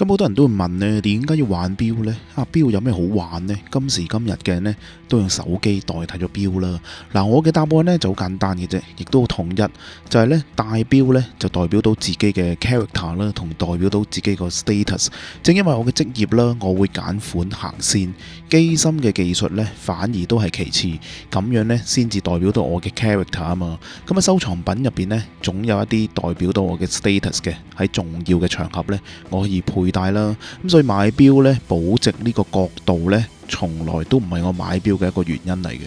咁好多人都會問呢，點解要玩錶呢？錶有咩好玩呢？今時今日嘅人呢，都用手機代替咗錶啦。嗱，我嘅答案呢就好簡單嘅啫，亦都好統一，就係呢：戴錶呢就代表到自己嘅 character 啦，同代表到自己個 status。正因為我嘅職業啦，我會揀款行先，機芯嘅技術呢反而都係其次，咁樣呢先至代表到我嘅 character 啊嘛。咁收藏品入邊呢，總有一啲代表到我嘅 status 嘅，喺重要嘅場合呢，我可以佩戴啦。咁所以買錶呢，保值呢個角度呢，從來都唔係我買錶嘅一個原因嚟嘅。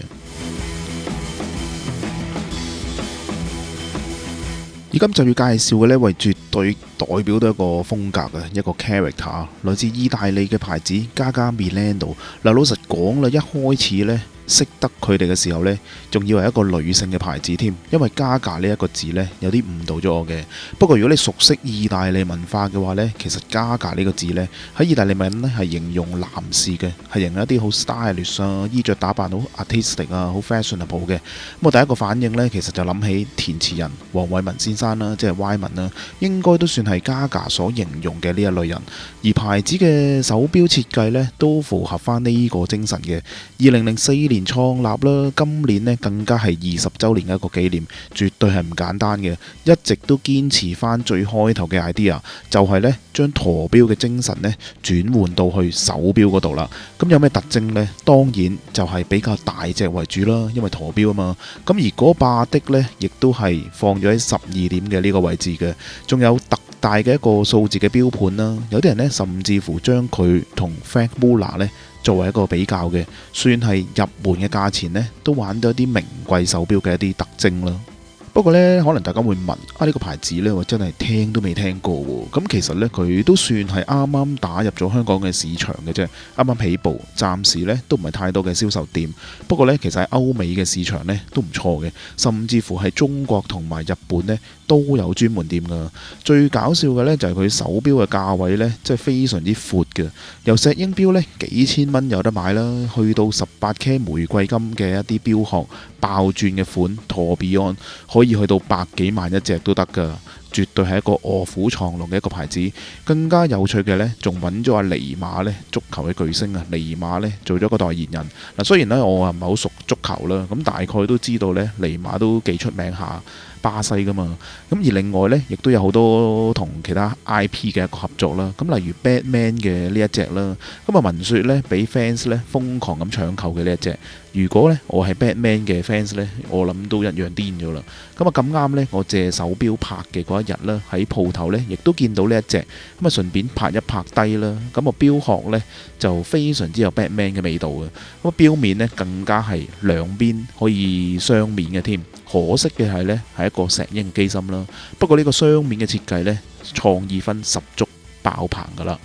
而今就要介紹嘅呢位絕對代表到一個風格嘅一個 character， 來自意大利嘅牌子Gaga Milano。嗱，老實講啦，一開始呢，識得佢哋嘅時候呢，仲以為一個女性嘅牌子添，因為Gaga呢一個字呢，有啲誤導咗我嘅。不過如果你熟悉意大利文化嘅話呢，其實Gaga呢個字呢，喺意大利文呢係形容男士嘅，係形容一啲好 stylish 啊，衣着打扮好 artistic 啊，好 fashionable 嘅。咁我第一個反應呢，其實就諗起填詞人黃偉文先生啦，即係 Wyman 啦，應該都算係Gaga所形容嘅呢一類人。而牌子嘅手錶設計呢，都符合翻呢個精神嘅。2004年創立啦，今年呢更加係20週年嘅一個紀念，絕對係唔簡單嘅。一直都堅持翻最開頭嘅 idea， 就係呢將陀錶嘅精神呢轉換到去手錶嗰度啦。咁有咩特徵呢？當然就係比較大隻為主啦，因為陀錶啊嘛。咁而嗰把的呢，亦都係放咗喺12點嘅呢個位置嘅，仲有特大嘅一個數字嘅錶盤啦。有啲人呢，甚至乎將佢同 Franck Muller 呢作為一個比較嘅，算係入門嘅價錢呢，都玩到一啲名貴手錶嘅一啲特徵啦。不過呢，可能大家會問呢個牌子呢，我真係聽都未聽過喎。咁其實呢，佢都算係啱啱打入咗香港嘅市場嘅啫，啱啱起步，暫時呢都唔係太多嘅銷售店。不過呢，其實喺歐美嘅市場呢都唔錯嘅，甚至乎係中國同埋日本呢都有專門店噶。最搞笑嘅呢，就係佢手錶嘅價位呢，真係非常之闊嘅，由石英錶呢幾千蚊有得買啦，去到18K 玫瑰金嘅一啲錶殼爆鑽嘅款Tourbillon可以去到百幾萬一隻都得噶，絕對係一個臥虎藏龍嘅一個牌子。更加有趣嘅呢，仲揾咗阿尼馬呢，足球嘅巨星啊，尼馬呢做咗個代言人。嗱，雖然呢，我唔係好熟足球啦，咁大概都知道呢，尼馬都幾出名下巴西噶嘛。咁而另外呢，亦都有好多同其他 IP 嘅一個合作啦。咁例如 Batman 嘅呢一隻啦，咁啊聞說呢，俾 fans 呢瘋狂咁搶購嘅呢一隻。如果呢，我係 Batman 嘅 fans 呢，我諗都一樣癲咗啦。咁啊咁啱呢，我借手錶拍嘅嗰一日啦，喺鋪頭呢亦都見到呢一隻，咁啊順便拍一拍低啦。咁啊錶殼呢就非常之有 Batman 嘅味道嘅。咁啊錶面呢更加係兩邊可以雙面嘅添。可惜嘅係呢，係一個石英機芯啦。不過呢個雙面嘅設計呢，創意分十足，爆棚噶啦。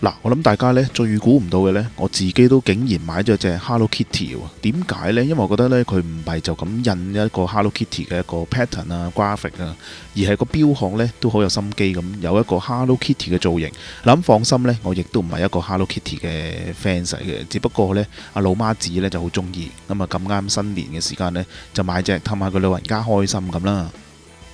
嗱，我諗大家呢最估唔到嘅呢，我自己都竟然買咗隻 Hello Kitty 喎。點解呢？因為我覺得呢，佢唔係就咁印一個 Hello Kitty 嘅一個 pattern 啊、graphic 啊，而係個錶殼呢都好有心機咁，有一個 Hello Kitty 嘅造型。嗱，咁放心呢，我亦都唔係一個 Hello Kitty 嘅 fans 嚟嘅，只不過呢，阿老媽子呢就好中意，咁啊咁啱新年嘅時間呢，就買隻氹下個老人家開心咁啦。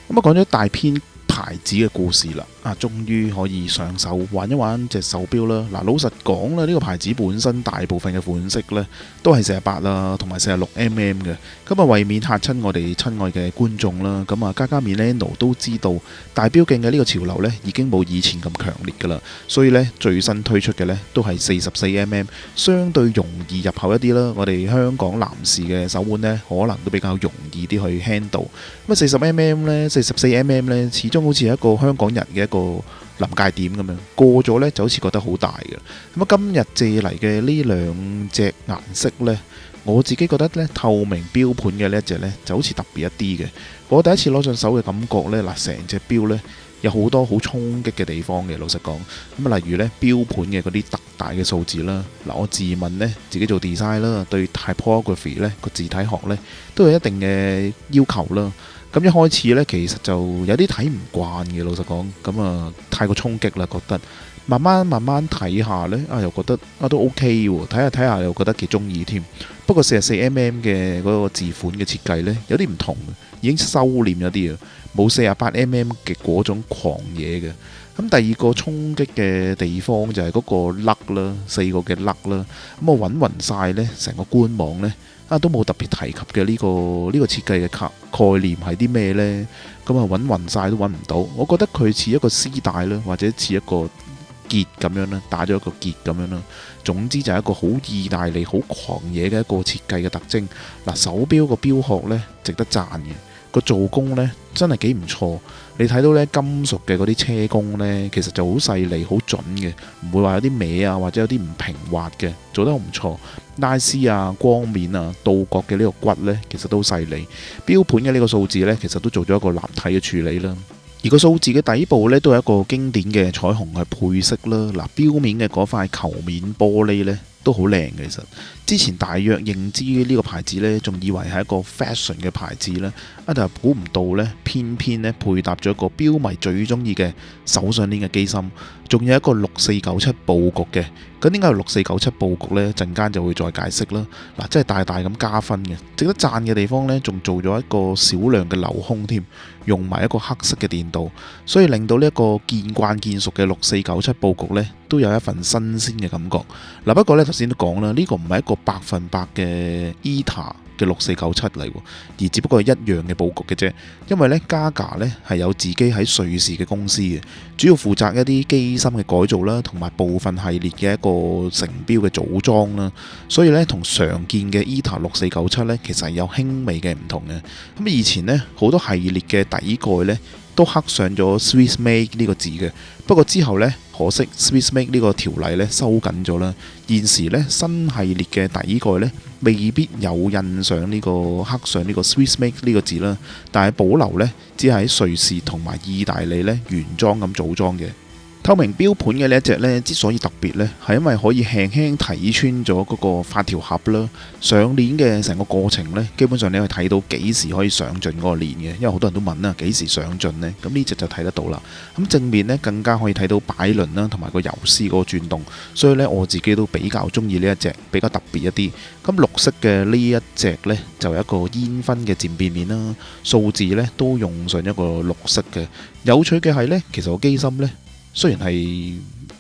咁啊講咗大篇牌子嘅故事啦，終於可以上手玩一玩隻手錶啦。嗱，老實講啦，呢個牌子本身大部分嘅款式呢都係48啦，同埋46mm 嘅。咁啊，為免嚇親我哋親愛嘅觀眾啦，咁啊Gaga Milano都知道大錶徑嘅呢個潮流呢已經冇以前咁強烈噶啦，所以呢，最新推出嘅呢都係44mm，相對容易入口一啲啦。我哋香港男士嘅手腕呢，可能都比較容易啲去 handle。咁啊40mm呢44mm呢，始終好似係一個香港人嘅一個臨界點咁樣，過咗呢就好似覺得好大嘅。咁啊，今日借嚟嘅呢兩隻顏色呢，我自己覺得呢透明錶盤嘅呢一隻呢就好似特別一啲嘅。我第一次攞上手嘅感覺呢，嗱，成隻錶呢有好多好衝擊嘅地方嘅。老實講，咁啊，例如呢錶盤嘅嗰啲特大嘅數字啦，嗱，我自問呢自己做 design 啦，對 typography 呢個字體學呢都有一定嘅要求啦。咁一開始呢，其實就有啲睇唔慣嘅，老實講，咁啊太過衝擊啦，覺得慢慢睇下呢，又覺得都 OK 喎，睇下又覺得幾中意添。不過44mm嘅嗰個字款嘅設計呢，有啲唔同，已經收斂咗啲啊，冇48mm嘅嗰種狂野嘅。咁第二個衝擊嘅地方就係嗰個甩啦，4個嘅甩啦。咁我揾勻晒呢成個官網呢，都冇特別提及嘅呢個設計嘅概念係啲咩呢？咁啊揾勻晒都揾唔到。我覺得佢似一個絲帶啦，或者似一個結咁樣啦，打咗一個結咁樣啦。總之就係一個好意大利、好狂野嘅一個設計嘅特徵。嗱，手錶個錶殼呢，值得讚嘅，個做工呢，真係幾唔錯。你睇到呢金屬嘅嗰啲車工呢，其實就好細膩、好準嘅，唔會話有啲歪啊，或者有啲唔平滑嘅，做得好唔錯。拉絲啊、光面啊、倒角嘅呢個骨呢，其實都細膩。錶盤嘅呢個數字呢，其實都做咗一個立體嘅處理啦。而個數字嘅底部呢，都係一個經典嘅彩虹嘅配色啦。嗱，錶面嘅嗰塊球面玻璃呢，都好靚嘅。其實之前大約認知呢個牌子呢，仲以為係一個 fashion 嘅牌子呢，但係估唔到呢，偏偏呢配搭咗一個錶迷最中意嘅手上鏈嘅機芯，仲有一個6497佈局嘅。咁點解係6497佈局呢？陣間就會再解釋啦。嗱，真係大大咁加分嘅。值得讚嘅地方呢，仲做咗一個少量嘅鏤空添，用埋一個黑色嘅電鍍，所以令到呢一個見慣見熟嘅6497佈局呢，都有一份新鮮嘅感覺。嗱，不過呢，頭先都講啦，呢個唔係一個100%嘅 ETA嘅6497嚟喎，而只不過係一樣嘅佈局嘅啫。因為呢，Gaga 呢係有自己喺瑞士嘅公司嘅，主要負責一啲機芯嘅改造啦，同埋部分系列嘅一個成錶嘅組裝啦。所以呢，同常見嘅 ETA 6497呢，其實係有輕微嘅唔同嘅。咁以前呢，好多系列嘅底蓋呢，都刻上咗 Swiss Made 呢個字嘅，不過之後呢，可惜 Swiss Made 呢個條例呢收緊咗啦。現時呢，新系列嘅底蓋呢，未必有印上呢個刻上呢個 Swiss Made 呢個字啦，但係保留呢，只係喺瑞士同埋意大利呢原裝咁組裝嘅。透明錶盤嘅呢一隻呢，之所以特別呢，係因為可以輕輕睇穿咗嗰個發條盒啦。上鏈嘅成個過程呢，基本上你可以睇到幾時可以上進嗰個鏈嘅，因為好多人都問啦，幾時上進呢？咁呢隻就睇得到啦。咁正面呢，更加可以睇到擺輪啦，同埋個游絲嗰個轉動。所以呢，我自己都比較中意呢一隻，比較特別一啲。咁綠色嘅呢一隻呢，就有一個煙熏嘅漸變面啦，數字呢，都用上一個綠色嘅。有趣嘅係呢，其實個機芯呢，雖然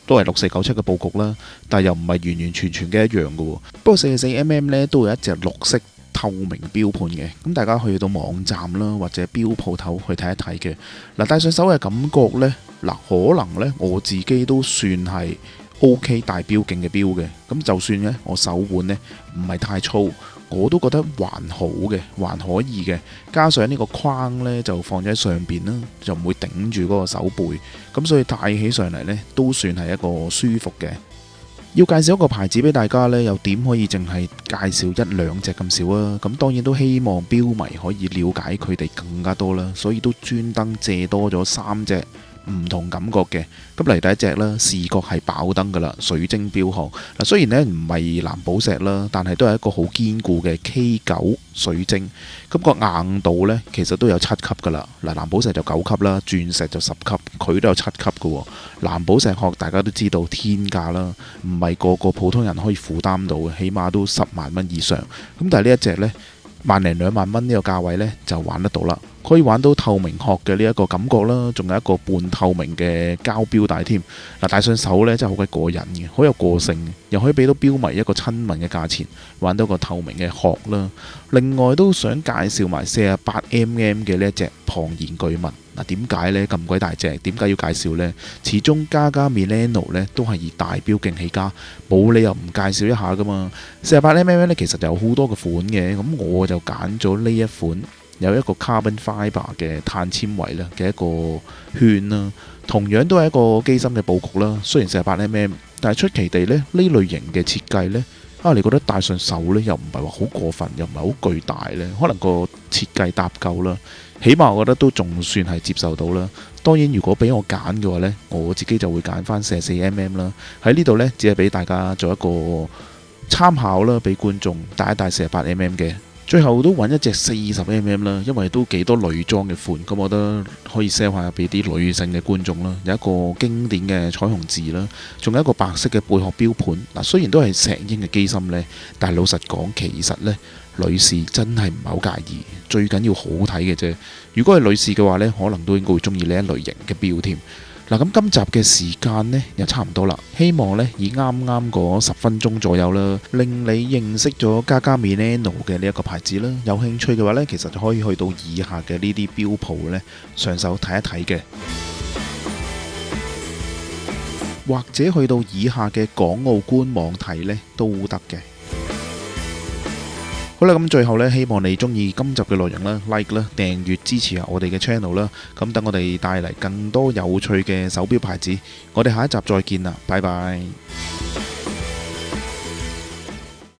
都係6497嘅佈局啦，但係又唔係完完全全嘅一樣嘅喎。不過44mm呢，都有一隻綠色透明錶盤嘅，咁大家去到網站啦或者錶鋪頭去睇一睇嘅。嗱，戴上手嘅感覺呢，可能呢，我自己都算係 OK 大錶徑嘅錶嘅。咁就算呢，我手腕呢唔係太粗，我都覺得還好嘅，還可以嘅。加上呢個框呢，就放咗喺上邊啦，就唔會頂住嗰個手背，咁所以戴起上嚟呢，都算係一個舒服嘅。要介紹一個牌子俾大家呢，又點可以淨係介紹一兩隻咁少啊？咁當然都希望錶迷可以了解佢哋更加多啦，所以都專登借多咗3隻唔同感覺嘅。咁嚟第一隻啦，視覺係爆燈噶啦，水晶錶殼。嗱，雖然呢唔係藍寶石啦，但係都係一個好堅固嘅 K9 水晶。咁個硬度呢，其實都有7級噶啦。嗱，藍寶石就9級啦，鑽石就10級，佢都有7級嘅喎。藍寶石殼大家都知道天價啦，唔係個個普通人可以負擔到嘅，起碼都10萬蚊以上。咁但係呢一隻呢，1零2萬蚊呢個價位呢，就玩得到啦。可以玩到透明殼嘅呢一個感覺啦，仲有一個半透明嘅膠錶帶添。嗱，戴上手呢真係好鬼過癮嘅，好有個性，又可以俾到錶迷一個親民嘅價錢，玩到個透明嘅殼啦。另外都想介紹埋48mm嘅呢一隻龐然巨物。嗱，點解呢咁鬼大隻？點解要介紹呢？始終Gaga Milano 呢都係以大錶徑起家，冇理由唔介紹一下噶嘛。48mm 呢其實有好多個款嘅，咁我就揀咗呢一款。有一個 carbon fiber 嘅碳纖維啦嘅一個圈啦，同樣都係一個機芯嘅佈局啦。雖然48mm，但係出奇地呢類型嘅設計呢，你覺得戴上手呢又唔係話好過分，又唔係好巨大呢，可能個設計搭夠啦，起碼我覺得都仲算係接受到啦。當然，如果俾我揀嘅話呢，我自己就會揀翻44mm啦。喺呢度呢，只係俾大家做一個參考啦，俾觀眾戴一戴48mm嘅。最後都揾一隻40mm啦，因為都幾多女裝嘅款，咁我覺得可以 sell 下俾啲女性嘅觀眾啦。有一個經典嘅彩虹字啦，仲有一個白色嘅貝殼錶盤。嗱，雖然都係石英嘅機芯呢，但係老實講，其實呢，女士真係唔係好介意，最緊要好睇嘅啫。如果係女士嘅話呢，可能都應該會中意呢一類型嘅錶添。嗱，咁今集嘅時間呢又差唔多啦，希望呢以啱啱嗰10分鐘左右啦，令你認識咗Gaga Milano嘅呢一個牌子啦。有興趣嘅話呢，其實就可以去到以下嘅呢啲標鋪呢上手睇一睇嘅，或者去到以下嘅港澳官網睇呢都得嘅。好啦，咁最後呢，希望你中意今集嘅內容啦 ，like 啦，訂閱支持下我哋嘅 channel 啦，咁等我哋帶嚟更多有趣嘅手錶牌子。我哋下一集再見啦，拜拜。